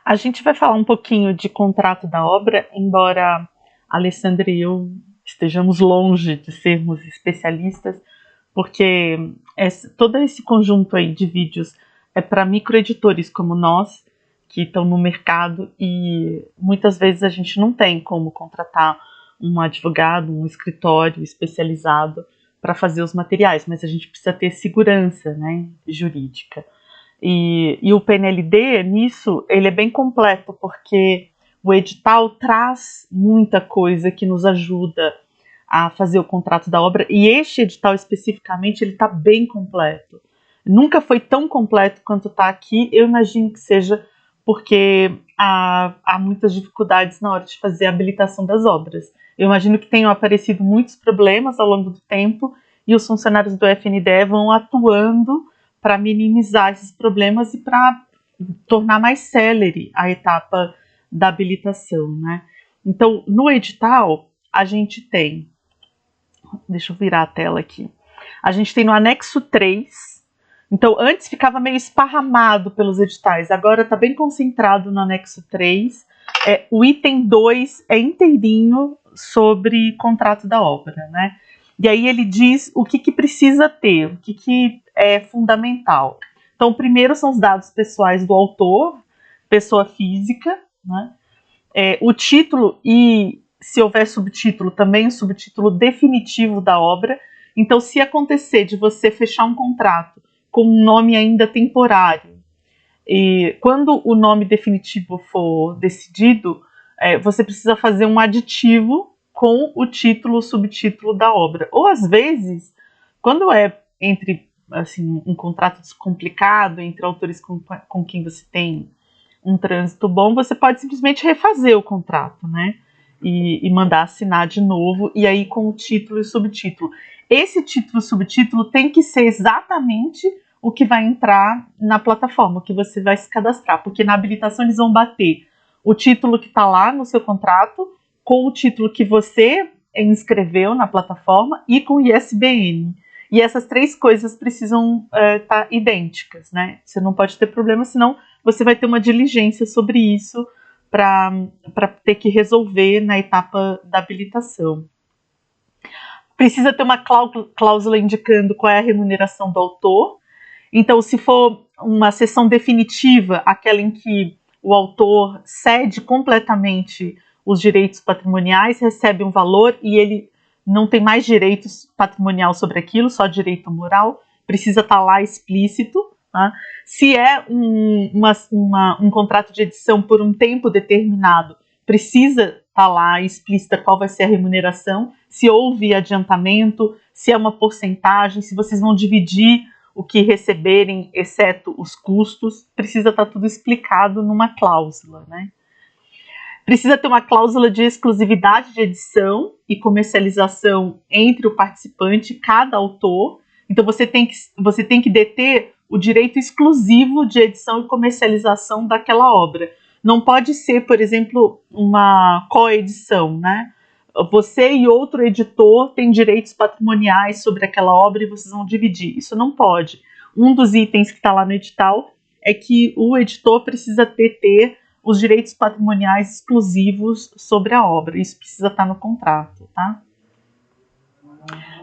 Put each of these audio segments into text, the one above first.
A gente vai falar um pouquinho de contrato da obra, embora a Alessandra e eu estejamos longe de sermos especialistas, porque todo esse conjunto aí de vídeos é para microeditores como nós, que estão no mercado, e muitas vezes a gente não tem como contratar um advogado, um escritório especializado para fazer os materiais, mas a gente precisa ter segurança, né, jurídica. E o PNLD, nisso, ele é bem completo, porque o edital traz muita coisa que nos ajuda a fazer o contrato da obra, e este edital especificamente, ele está bem completo. Nunca foi tão completo quanto está aqui, eu imagino que seja porque há muitas dificuldades na hora de fazer a habilitação das obras. Eu imagino que tenham aparecido muitos problemas ao longo do tempo, e os funcionários do FNDE vão atuando para minimizar esses problemas e para tornar mais célere a etapa da habilitação, né? Então, no edital, a gente tem, deixa eu virar a tela aqui, a gente tem no anexo 3, então antes ficava meio esparramado pelos editais, agora está bem concentrado no anexo 3, o item 2 é inteirinho sobre contrato da obra, né? E aí ele diz o que precisa ter, o que é fundamental. Então, o primeiro são os dados pessoais do autor, pessoa física, né? O título e, se houver subtítulo, também o subtítulo definitivo da obra. Então, se acontecer de você fechar um contrato com um nome ainda temporário, e quando o nome definitivo for decidido, você precisa fazer um aditivo com o título, o subtítulo da obra. Ou, às vezes, quando é entre assim, um contrato descomplicado, entre autores com quem você tem um trânsito bom, você pode simplesmente refazer o contrato, né? E mandar assinar de novo, e aí com o título e subtítulo. Esse título e subtítulo tem que ser exatamente o que vai entrar na plataforma, o que você vai se cadastrar, porque na habilitação eles vão bater o título que está lá no seu contrato com o título que você inscreveu na plataforma e com o ISBN. E essas três coisas precisam estar idênticas, né? Você não pode ter problema, senão você vai ter uma diligência sobre isso para ter que resolver na etapa da habilitação. Precisa ter uma cláusula indicando qual é a remuneração do autor. Então, se for uma cessão definitiva, aquela em que o autor cede completamente os direitos patrimoniais, recebe um valor e ele não tem mais direitos patrimonial sobre aquilo, só direito moral, precisa estar lá explícito. Tá? Se é um contrato de edição por um tempo determinado, precisa estar lá explícita qual vai ser a remuneração, se houve adiantamento, se é uma porcentagem, se vocês vão dividir o que receberem, exceto os custos, precisa estar tudo explicado numa cláusula, né? Precisa ter uma cláusula de exclusividade de edição e comercialização entre o participante e cada autor. Então você tem que deter o direito exclusivo de edição e comercialização daquela obra. Não pode ser, por exemplo, uma coedição, né? Você e outro editor têm direitos patrimoniais sobre aquela obra e vocês vão dividir. Isso não pode. Um dos itens que está lá no edital é que o editor precisa ter os direitos patrimoniais exclusivos sobre a obra. Isso precisa estar no contrato, tá?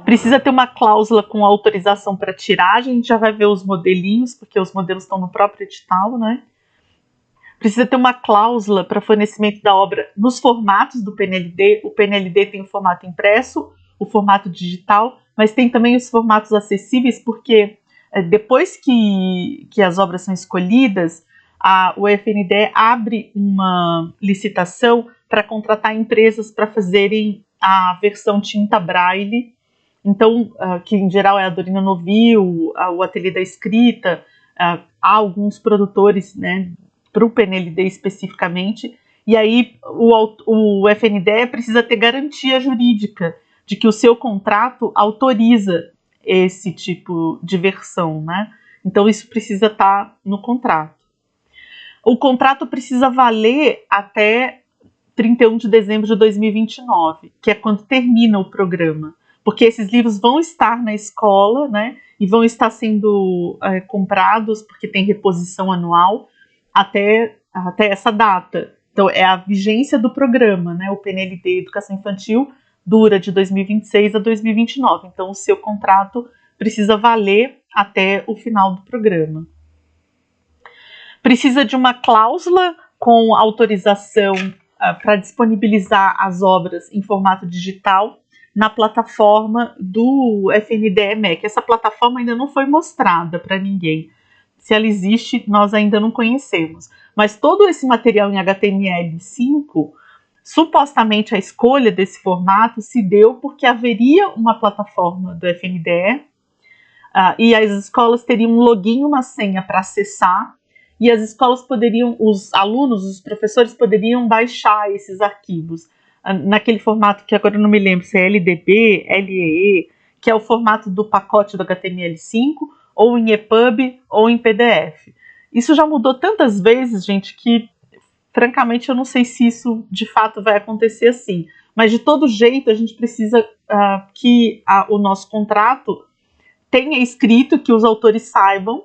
Precisa ter uma cláusula com autorização para tiragem. A gente já vai ver os modelinhos, porque os modelos estão no próprio edital, né? Precisa ter uma cláusula para fornecimento da obra nos formatos do PNLD. O PNLD tem o formato impresso, o formato digital, mas tem também os formatos acessíveis, porque depois que as obras são escolhidas, o FNDE abre uma licitação para contratar empresas para fazerem a versão tinta braille, então, que em geral é a Dorina Novil, o Ateliê da Escrita, há alguns produtores, né, para o PNLD especificamente, e aí o FNDE precisa ter garantia jurídica de que o seu contrato autoriza esse tipo de versão, né? Então isso precisa estar no contrato. O contrato precisa valer até 31 de dezembro de 2029, que é quando termina o programa, porque esses livros vão estar na escola, né, e vão estar sendo comprados, porque tem reposição anual, até até essa data. Então, é a vigência do programa, né? O PNLD Educação Infantil dura de 2026 a 2029. Então, o seu contrato precisa valer até o final do programa. Precisa de uma cláusula com autorização para disponibilizar as obras em formato digital na plataforma do FNDE-MEC. Essa plataforma ainda não foi mostrada para ninguém. Se ela existe, nós ainda não conhecemos. Mas todo esse material em HTML5, supostamente a escolha desse formato se deu porque haveria uma plataforma do FNDE e as escolas teriam um login e uma senha para acessar, e as escolas poderiam, os alunos, os professores poderiam baixar esses arquivos naquele formato que agora eu não me lembro se é LDB, LEE, que é o formato do pacote do HTML5, ou em EPUB, ou em PDF. Isso já mudou tantas vezes, gente, que francamente eu não sei se isso de fato vai acontecer assim. Mas de todo jeito a gente precisa que o nosso contrato tenha escrito, que os autores saibam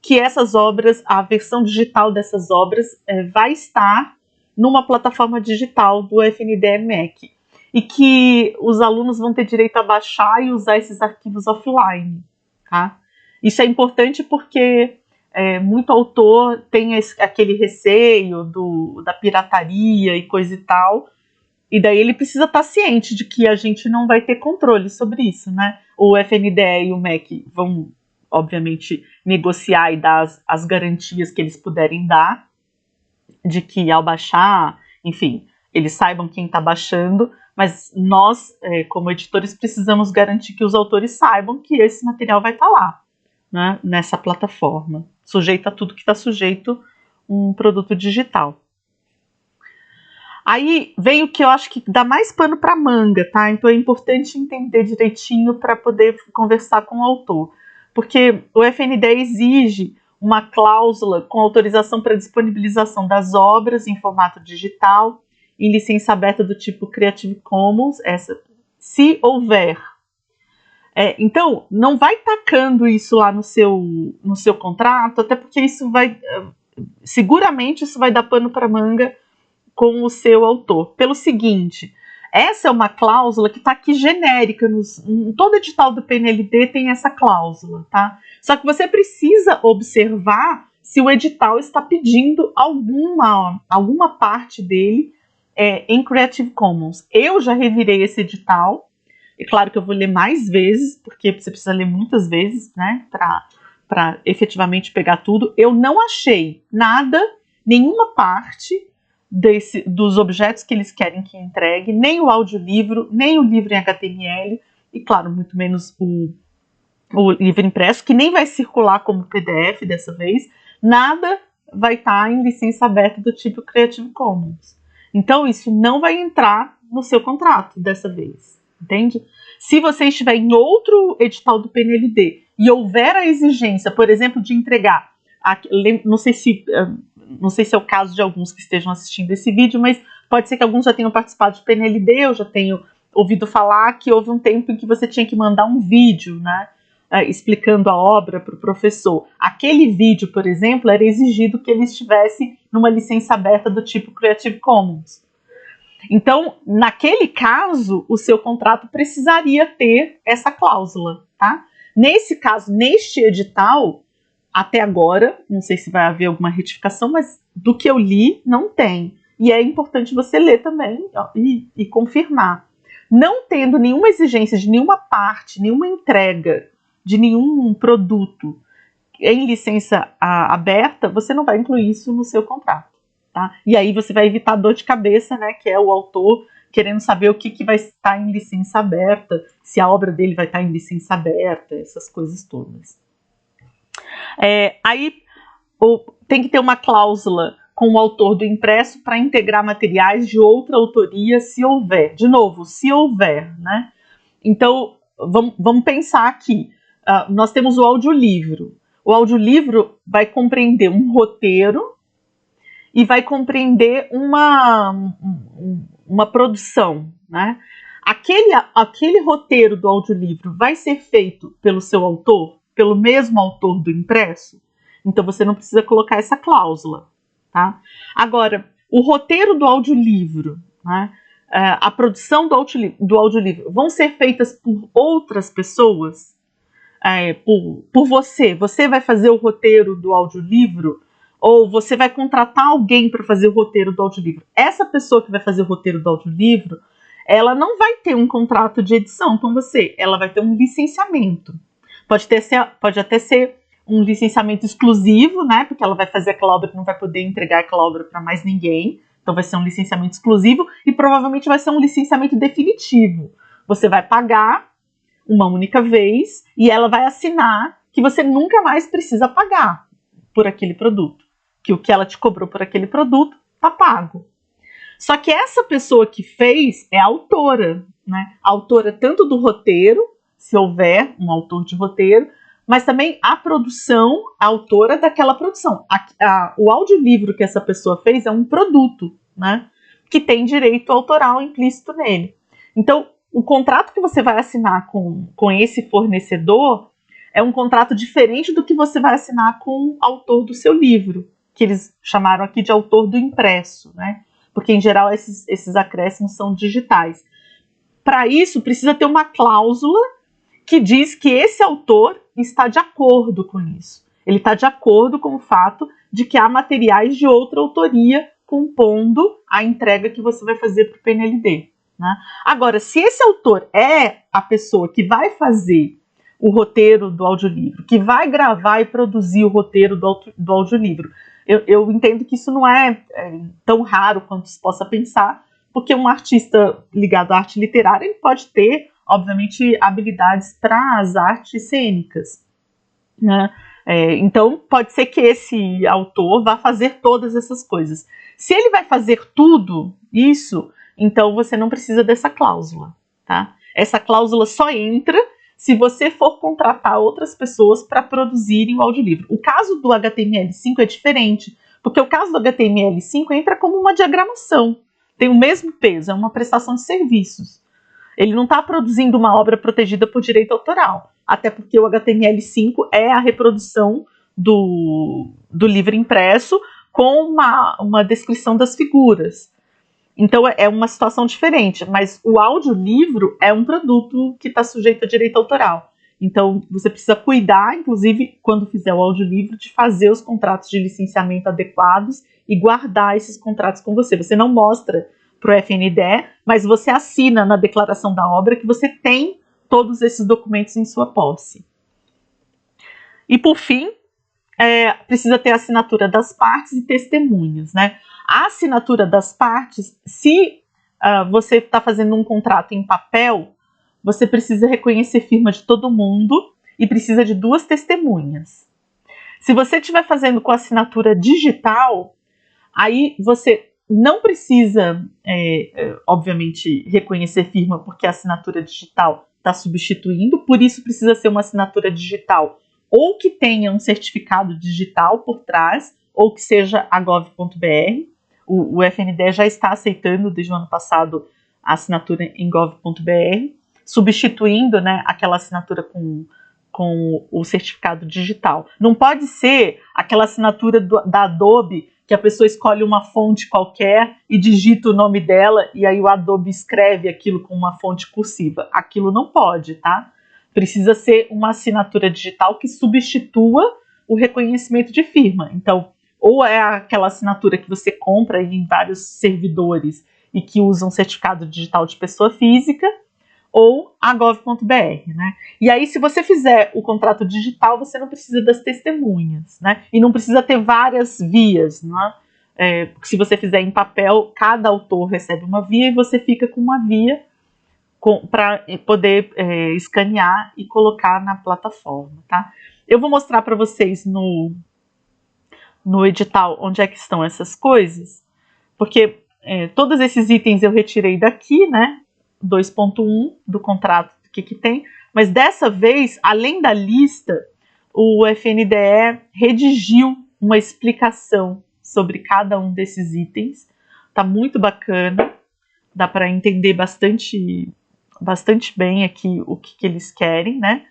que essas obras, a versão digital dessas obras vai estar numa plataforma digital do FNDE-MEC e que os alunos vão ter direito a baixar e usar esses arquivos offline, tá? Isso é importante porque muito autor tem aquele receio da pirataria e coisa e tal, e daí ele precisa estar ciente de que a gente não vai ter controle sobre isso, né? O FNDE e o MEC vão, obviamente, negociar e dar as garantias que eles puderem dar, de que ao baixar, enfim, eles saibam quem está baixando, mas nós, como editores, precisamos garantir que os autores saibam que esse material vai estar lá, né, nessa plataforma, sujeito a tudo que está sujeito um produto digital. Aí vem o que eu acho que dá mais pano para manga, tá? Então é importante entender direitinho para poder conversar com o autor, porque o FNDE exige uma cláusula com autorização para disponibilização das obras em formato digital, em licença aberta do tipo Creative Commons, se houver. Então, não vai tacando isso lá no seu contrato, até porque isso vai, seguramente isso vai dar pano para manga com o seu autor. Pelo seguinte, essa é uma cláusula que está aqui genérica, em todo edital do PNLD tem essa cláusula, tá? Só que você precisa observar se o edital está pedindo alguma parte dele em Creative Commons. Eu já revirei esse edital, é claro que eu vou ler mais vezes, porque você precisa ler muitas vezes, né, para efetivamente pegar tudo. Eu não achei nada, nenhuma parte dos objetos que eles querem que entregue, nem o audiolivro, nem o livro em HTML, e claro, muito menos o livro impresso, que nem vai circular como PDF dessa vez, nada vai estar em licença aberta do tipo Creative Commons. Então isso não vai entrar no seu contrato dessa vez, entende? Se você estiver em outro edital do PNLD e houver a exigência, por exemplo, de entregar, não sei se é o caso de alguns que estejam assistindo esse vídeo, mas pode ser que alguns já tenham participado de PNLD, eu já tenho ouvido falar que houve um tempo em que você tinha que mandar um vídeo, né, explicando a obra para o professor. Aquele vídeo, por exemplo, era exigido que ele estivesse numa licença aberta do tipo Creative Commons. Então, naquele caso, o seu contrato precisaria ter essa cláusula, tá? Nesse caso, neste edital, até agora, não sei se vai haver alguma retificação, mas do que eu li, não tem. E é importante você ler também e confirmar. Não tendo nenhuma exigência de nenhuma parte, nenhuma entrega de nenhum produto em licença aberta, você não vai incluir isso no seu contrato, tá? E aí você vai evitar dor de cabeça, né, que é o autor querendo saber o que vai estar em licença aberta, se a obra dele vai estar em licença aberta, essas coisas todas. Aí tem que ter uma cláusula com o autor do impresso para integrar materiais de outra autoria, se houver. De novo, se houver, né? Então, vamos pensar aqui. Nós temos o audiolivro. O audiolivro vai compreender um roteiro e vai compreender uma produção, né? Aquele roteiro do audiolivro vai ser feito pelo seu autor, pelo mesmo autor do impresso? Então você não precisa colocar essa cláusula, tá? Agora, o roteiro do audiolivro, né, a produção do audiolivro vão ser feitas por outras pessoas? Por você? Você vai fazer o roteiro do audiolivro? Ou você vai contratar alguém para fazer o roteiro do audiolivro? Essa pessoa que vai fazer o roteiro do audiolivro, ela não vai ter um contrato de edição com você, ela vai ter um licenciamento. Pode até ser um licenciamento exclusivo, né? Porque ela vai fazer aquela obra e não vai poder entregar aquela obra para mais ninguém. Então vai ser um licenciamento exclusivo e provavelmente vai ser um licenciamento definitivo. Você vai pagar uma única vez e ela vai assinar que você nunca mais precisa pagar por aquele produto. Que o que ela te cobrou por aquele produto está pago. Só que essa pessoa que fez é a autora, né? A autora tanto do roteiro, se houver um autor de roteiro, mas também a produção, a autora daquela produção. O audiolivro que essa pessoa fez é um produto, né? Que tem direito autoral implícito nele. Então, o contrato que você vai assinar com esse fornecedor é um contrato diferente do que você vai assinar com o autor do seu livro, que eles chamaram aqui de autor do impresso, né? Porque, em geral, esses acréscimos são digitais. Para isso, precisa ter uma cláusula que diz que esse autor está de acordo com isso. Ele está de acordo com o fato de que há materiais de outra autoria compondo a entrega que você vai fazer para o PNLD. Né? Agora, se esse autor é a pessoa que vai fazer o roteiro do audiolivro, que vai gravar e produzir o roteiro do audiolivro, eu entendo que isso não é tão raro quanto se possa pensar, porque um artista ligado à arte literária ele pode ter, obviamente, habilidades para as artes cênicas. Né? Então, pode ser que esse autor vá fazer todas essas coisas. Se ele vai fazer tudo isso, então você não precisa dessa cláusula. Tá? Essa cláusula só entra se você for contratar outras pessoas para produzirem o audiolivro. O caso do HTML5 é diferente, porque o caso do HTML5 entra como uma diagramação, tem o mesmo peso, é uma prestação de serviços. Ele não está produzindo uma obra protegida por direito autoral, até porque o HTML5 é a reprodução do livro impresso com uma descrição das figuras. Então é uma situação diferente, mas o audiolivro é um produto que está sujeito a direito autoral. Então você precisa cuidar, inclusive quando fizer o audiolivro, de fazer os contratos de licenciamento adequados e guardar esses contratos com você. Você não mostra para o FNDE, mas você assina na declaração da obra que você tem todos esses documentos em sua posse. E por fim, precisa ter a assinatura das partes e testemunhas, né? A assinatura das partes, se você está fazendo um contrato em papel, você precisa reconhecer firma de todo mundo e precisa de 2 testemunhas. Se você estiver fazendo com assinatura digital, aí você não precisa, obviamente, reconhecer firma, porque a assinatura digital está substituindo, por isso precisa ser uma assinatura digital ou que tenha um certificado digital por trás, ou que seja a gov.br. O FNDE já está aceitando, desde o ano passado, a assinatura em gov.br, substituindo, né, aquela assinatura com o certificado digital. Não pode ser aquela assinatura da Adobe, que a pessoa escolhe uma fonte qualquer e digita o nome dela, e aí o Adobe escreve aquilo com uma fonte cursiva. Aquilo não pode, tá? Precisa ser uma assinatura digital que substitua o reconhecimento de firma. Então, ou é aquela assinatura que você compra em vários servidores e que usa um certificado digital de pessoa física, ou a gov.br, né? E aí, se você fizer o contrato digital, você não precisa das testemunhas, né? E não precisa ter várias vias, né? Porque se você fizer em papel, cada autor recebe uma via e você fica com uma via para poder escanear e colocar na plataforma, tá? Eu vou mostrar para vocês no edital onde é que estão essas coisas, porque todos esses itens eu retirei daqui, né? 2.1 do contrato que tem, mas dessa vez, além da lista, o FNDE redigiu uma explicação sobre cada um desses itens. Tá muito bacana, dá para entender bastante bem aqui o que eles querem, né?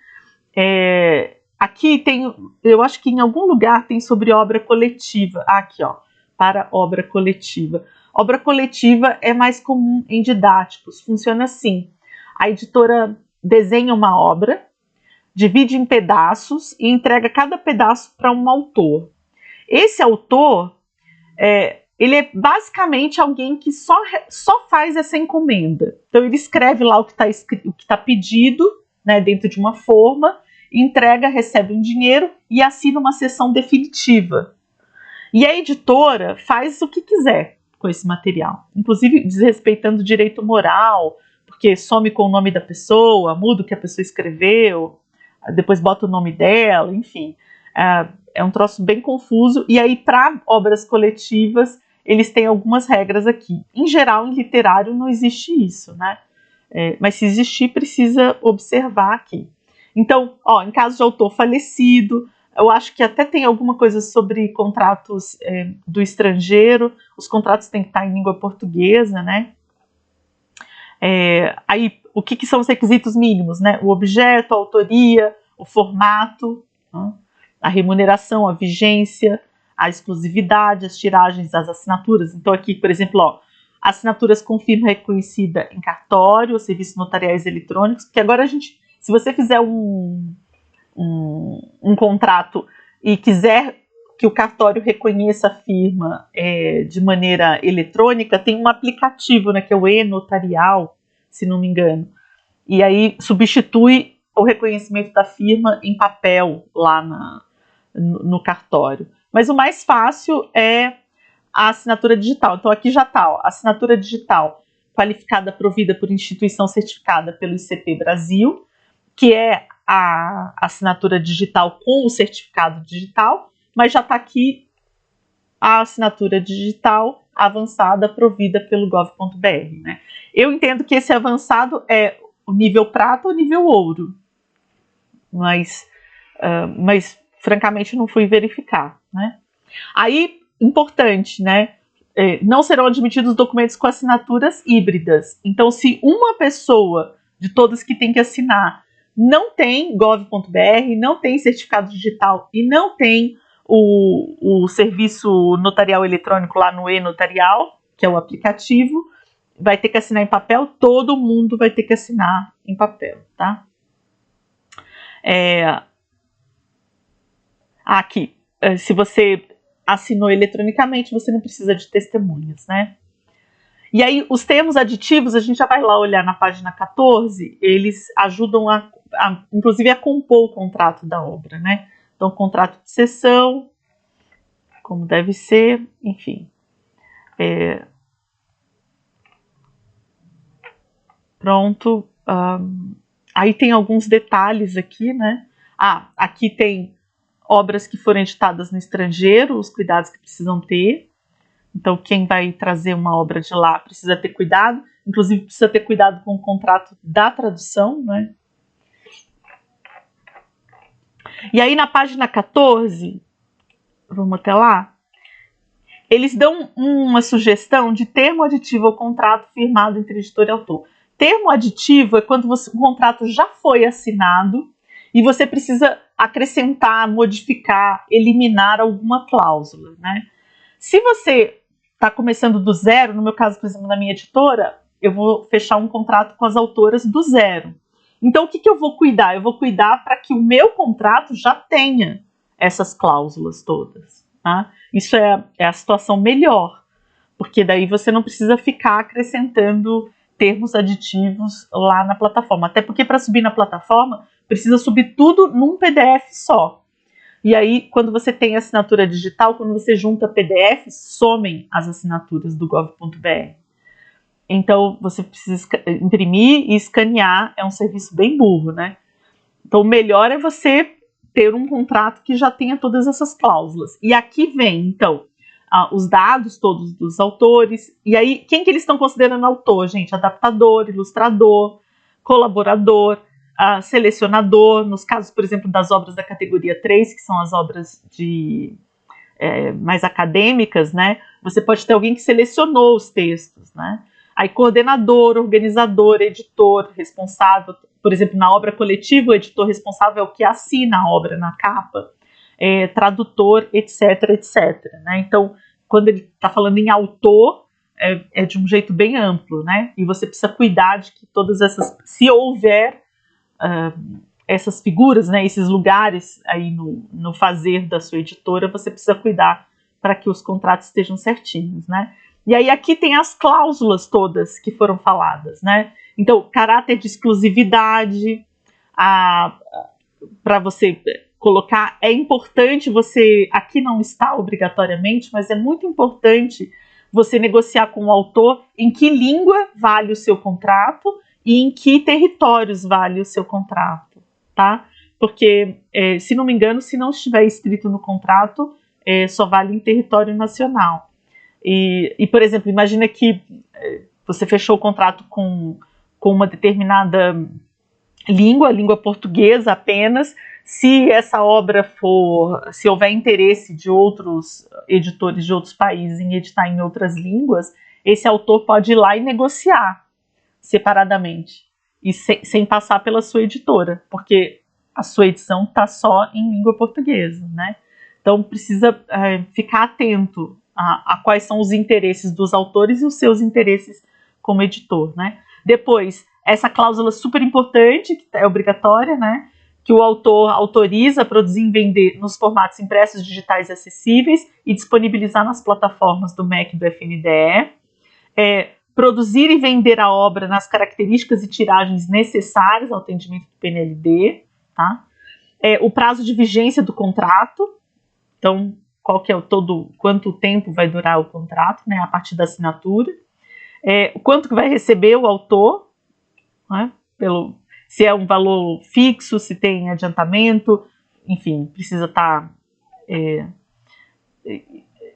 Aqui tem, eu acho que em algum lugar tem sobre obra coletiva. Aqui, ó. para obra coletiva. Obra coletiva é mais comum em didáticos, funciona assim. A editora desenha uma obra, divide em pedaços e entrega cada pedaço para um autor. Esse autor, ele é basicamente alguém que só faz essa encomenda. Então ele escreve lá o que está pedido, né, dentro de uma forma, entrega, recebe um dinheiro e assina uma sessão definitiva. E a editora faz o que quiser com esse material, inclusive desrespeitando o direito moral, porque some com o nome da pessoa, muda o que a pessoa escreveu, depois bota o nome dela, enfim. É um troço bem confuso. E aí, para obras coletivas, eles têm algumas regras aqui. Em geral, em literário não existe isso, né? Mas se existir, precisa observar aqui. Então, em caso de autor falecido, eu acho que até tem alguma coisa sobre contratos do estrangeiro. Os contratos têm que estar em língua portuguesa, né? Aí, o que são os requisitos mínimos, né? O objeto, a autoria, o formato, a remuneração, a vigência, a exclusividade, as tiragens, as assinaturas. Então aqui, por exemplo, assinaturas com firma reconhecida em cartório, serviços notariais eletrônicos, porque agora se você fizer um contrato e quiser que o cartório reconheça a firma de maneira eletrônica, tem um aplicativo, né, que é o e-notarial, se não me engano, e aí substitui o reconhecimento da firma em papel lá no cartório. Mas o mais fácil é a assinatura digital. Então aqui já está, assinatura digital qualificada provida por instituição certificada pelo ICP Brasil, que é a assinatura digital com o certificado digital, mas já está aqui a assinatura digital avançada provida pelo gov.br, né? Eu entendo que esse avançado é o nível prata ou nível ouro, mas francamente não fui verificar, né? Aí, importante, né? Não serão admitidos documentos com assinaturas híbridas. Então, se uma pessoa de todas que tem que assinar não tem gov.br, não tem certificado digital e não tem o serviço notarial eletrônico lá no e-notarial, que é o aplicativo, vai ter que assinar em papel, todo mundo vai ter que assinar em papel, tá? Aqui, se você assinou eletronicamente, você não precisa de testemunhas, né? E aí, os termos aditivos, a gente já vai lá olhar na página 14, eles ajudam inclusive a compor o contrato da obra, né? Então, contrato de cessão, como deve ser, enfim. Pronto. Aí tem alguns detalhes aqui, né? Aqui tem obras que foram editadas no estrangeiro, os cuidados que precisam ter. Então, quem vai trazer uma obra de lá precisa ter cuidado, inclusive precisa ter cuidado com o contrato da tradução, né? E aí, na página 14, vamos até lá, eles dão uma sugestão de termo aditivo ao contrato firmado entre editor e autor. Termo aditivo é quando o contrato já foi assinado e você precisa acrescentar, modificar, eliminar alguma cláusula, né? Se você está começando do zero, no meu caso, por exemplo, na minha editora, eu vou fechar um contrato com as autoras do zero. Então, o que eu vou cuidar? Eu vou cuidar para que o meu contrato já tenha essas cláusulas todas, tá? Isso é a situação melhor, porque daí você não precisa ficar acrescentando termos aditivos lá na plataforma. Até porque para subir na plataforma, precisa subir tudo num PDF só. E aí, quando você tem assinatura digital, quando você junta PDF, somem as assinaturas do gov.br. Então, você precisa imprimir e escanear, é um serviço bem burro, né? Então, o melhor é você ter um contrato que já tenha todas essas cláusulas. E aqui vem, então, os dados todos dos autores. E aí, quem que eles estão considerando autor, gente? Adaptador, ilustrador, colaborador, selecionador, nos casos, por exemplo, das obras da categoria 3, que são as obras mais acadêmicas, né? Você pode ter alguém que selecionou os textos, né? Aí, coordenador, organizador, editor, responsável, por exemplo, na obra coletiva, o editor responsável é o que assina a obra na capa, tradutor, etc, etc, né? Então, quando ele está falando em autor, é de um jeito bem amplo, né? E você precisa cuidar de que todas essas, se houver essas figuras, né, esses lugares aí no fazer da sua editora, você precisa cuidar para que os contratos estejam certinhos, né? E aí aqui tem as cláusulas todas que foram faladas, né? Então, caráter de exclusividade, para você colocar, é importante você, aqui não está obrigatoriamente, mas é muito importante você negociar com o autor em que língua vale o seu contrato e em que territórios vale o seu contrato, tá? Porque, se não me engano, se não estiver escrito no contrato, só vale em território nacional. E, por exemplo, imagina que você fechou o contrato com uma determinada língua portuguesa apenas. Se essa obra se houver interesse de outros editores de outros países em editar em outras línguas, esse autor pode ir lá e negociar separadamente e sem passar pela sua editora, porque a sua edição está só em língua portuguesa, né? Então precisa ficar atento a quais são os interesses dos autores e os seus interesses como editor, né? Depois, essa cláusula super importante, que é obrigatória, né? Que o autor autoriza a produzir e vender nos formatos impressos digitais acessíveis e disponibilizar nas plataformas do MEC e do FNDE. Produzir e vender a obra nas características e tiragens necessárias ao atendimento do PNLD, tá? O prazo de vigência do contrato, então qual que é quanto tempo vai durar o contrato, né, a partir da assinatura, quanto que vai receber o autor, né, se é um valor fixo, se tem adiantamento, enfim, precisa estar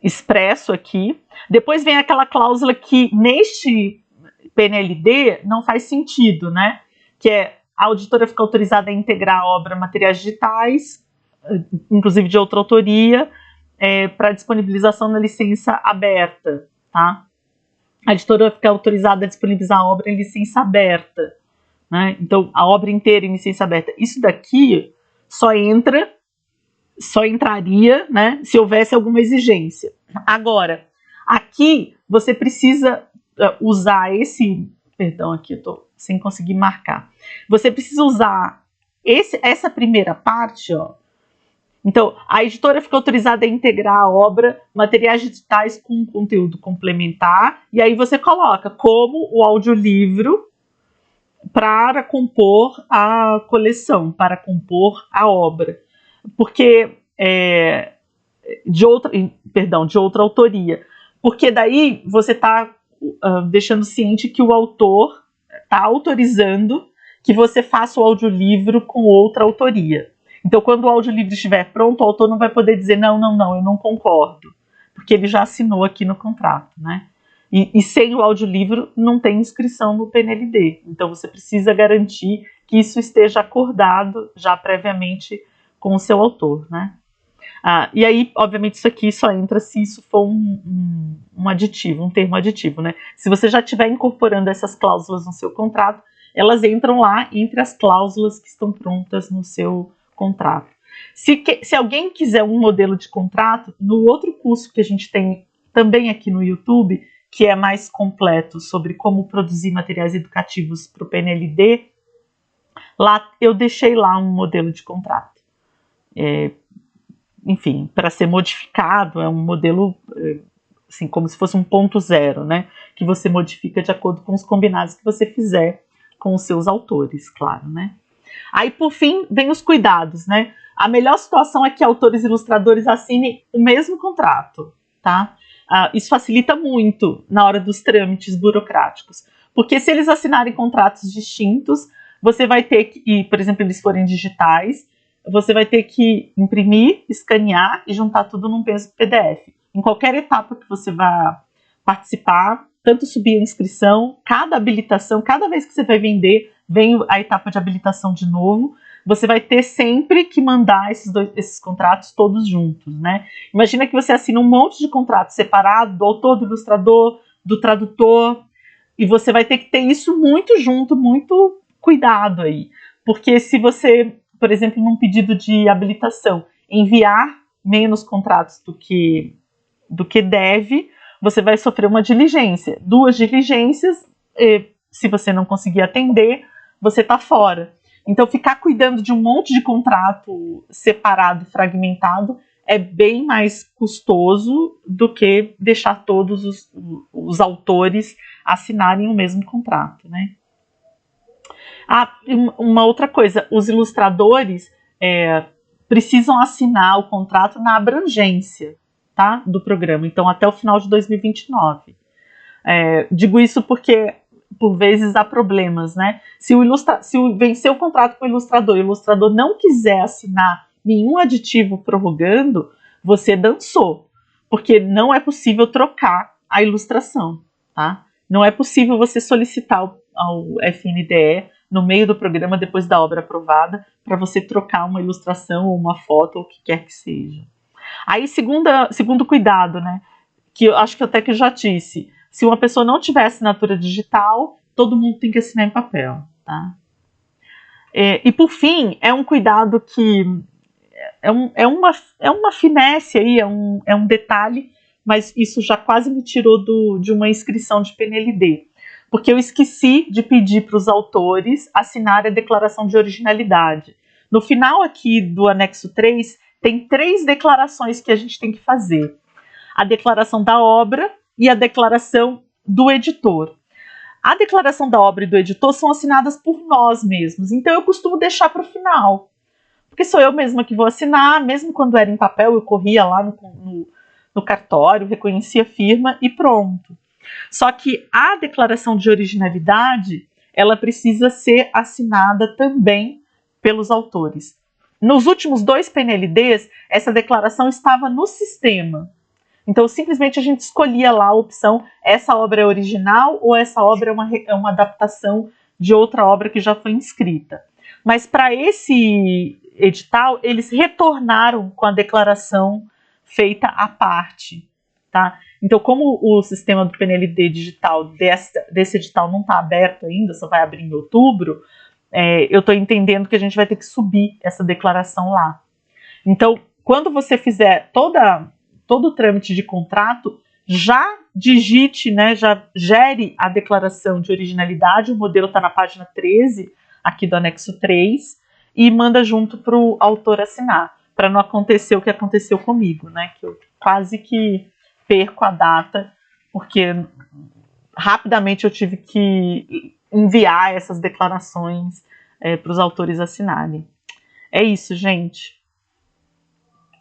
expresso aqui. Depois vem aquela cláusula que neste PNLD não faz sentido, né? Que a auditora fica autorizada a integrar a obra materiais digitais, inclusive de outra autoria, para disponibilização na licença aberta, tá? A editora fica autorizada a disponibilizar a obra em licença aberta, né? Então, a obra inteira em licença aberta. Isso daqui só entraria, né, se houvesse alguma exigência. Agora, aqui você precisa usar perdão, aqui eu estou sem conseguir marcar. Você precisa usar essa primeira parte, ó. Então, a editora fica autorizada a integrar a obra, materiais digitais com conteúdo complementar, e aí você coloca como o audiolivro para compor a coleção, para compor a obra. Porque de outra autoria, porque daí você está deixando ciente que o autor está autorizando que você faça o audiolivro com outra autoria. Então, quando o audiolivro estiver pronto, o autor não vai poder dizer não, eu não concordo, porque ele já assinou aqui no contrato, né? E sem o audiolivro não tem inscrição no PNLD. Então, você precisa garantir que isso esteja acordado já previamente com o seu autor, né? E aí, obviamente, isso aqui só entra se isso for um aditivo, um termo aditivo, né? Se você já estiver incorporando essas cláusulas no seu contrato, elas entram lá entre as cláusulas que estão prontas no seu contrato. Se alguém quiser um modelo de contrato, no outro curso que a gente tem também aqui no YouTube, que é mais completo sobre como produzir materiais educativos para o PNLD, lá eu deixei lá um modelo de contrato. Enfim, para ser modificado, é um modelo assim, como se fosse um 1.0, né? Que você modifica de acordo com os combinados que você fizer com os seus autores, claro, né? Aí, por fim, vem os cuidados, né? A melhor situação é que autores e ilustradores assinem o mesmo contrato, tá? Isso facilita muito na hora dos trâmites burocráticos, porque se eles assinarem contratos distintos, você vai ter que, e, por exemplo, eles forem digitais, você vai ter que imprimir, escanear e juntar tudo num mesmo PDF. Em qualquer etapa que você vá participar, tanto subir a inscrição, cada habilitação, cada vez que você vai vender, vem a etapa de habilitação de novo, você vai ter sempre que mandar esses contratos todos juntos, né? Imagina que você assina um monte de contratos separados, do autor, do ilustrador, do tradutor, e você vai ter que ter isso muito junto, muito cuidado aí. Porque se você, por exemplo, num pedido de habilitação, enviar menos contratos do que do que deve, você vai sofrer uma diligência. 2 diligências, se você não conseguir atender, você está fora. Então, ficar cuidando de um monte de contrato separado, fragmentado, é bem mais custoso do que deixar todos os autores assinarem o mesmo contrato, né? Uma outra coisa, os ilustradores precisam assinar o contrato na abrangência, tá, do programa, então até o final de 2029. Digo isso porque por vezes há problemas, né? Se vencer o contrato com o ilustrador não quiser assinar nenhum aditivo prorrogando, você dançou, porque não é possível trocar a ilustração, tá? Não é possível você solicitar ao FNDE no meio do programa, depois da obra aprovada, para você trocar uma ilustração ou uma foto ou o que quer que seja. Aí, segundo cuidado, né? Que eu acho que até que eu já disse, se uma pessoa não tiver assinatura digital, todo mundo tem que assinar em papel, tá? E por fim, é um cuidado que é uma finesse aí, é um detalhe, mas isso já quase me tirou de uma inscrição de PNLD, porque eu esqueci de pedir para os autores assinar a declaração de originalidade. No final aqui do anexo 3, tem 3 declarações que a gente tem que fazer. A declaração da obra e a declaração do editor. A declaração da obra e do editor são assinadas por nós mesmos, então eu costumo deixar para o final, porque sou eu mesma que vou assinar, mesmo quando era em papel, eu corria lá no cartório, reconhecia a firma e pronto. Só que a declaração de originalidade, ela precisa ser assinada também pelos autores. Nos últimos 2 PNLDs, essa declaração estava no sistema. Então, simplesmente a gente escolhia lá a opção, essa obra é original ou essa obra é uma adaptação de outra obra que já foi inscrita. Mas para esse edital, eles retornaram com a declaração feita à parte, tá? Então, como o sistema do PNLD digital desse edital não está aberto ainda, só vai abrir em outubro, eu estou entendendo que a gente vai ter que subir essa declaração lá. Então, quando você fizer todo o trâmite de contrato, já digite, né, já gere a declaração de originalidade, o modelo está na página 13, aqui do anexo 3, e manda junto para o autor assinar, para não acontecer o que aconteceu comigo, né, que eu quase que perco a data, porque rapidamente eu tive que enviar essas declarações para os autores assinarem. É isso, gente.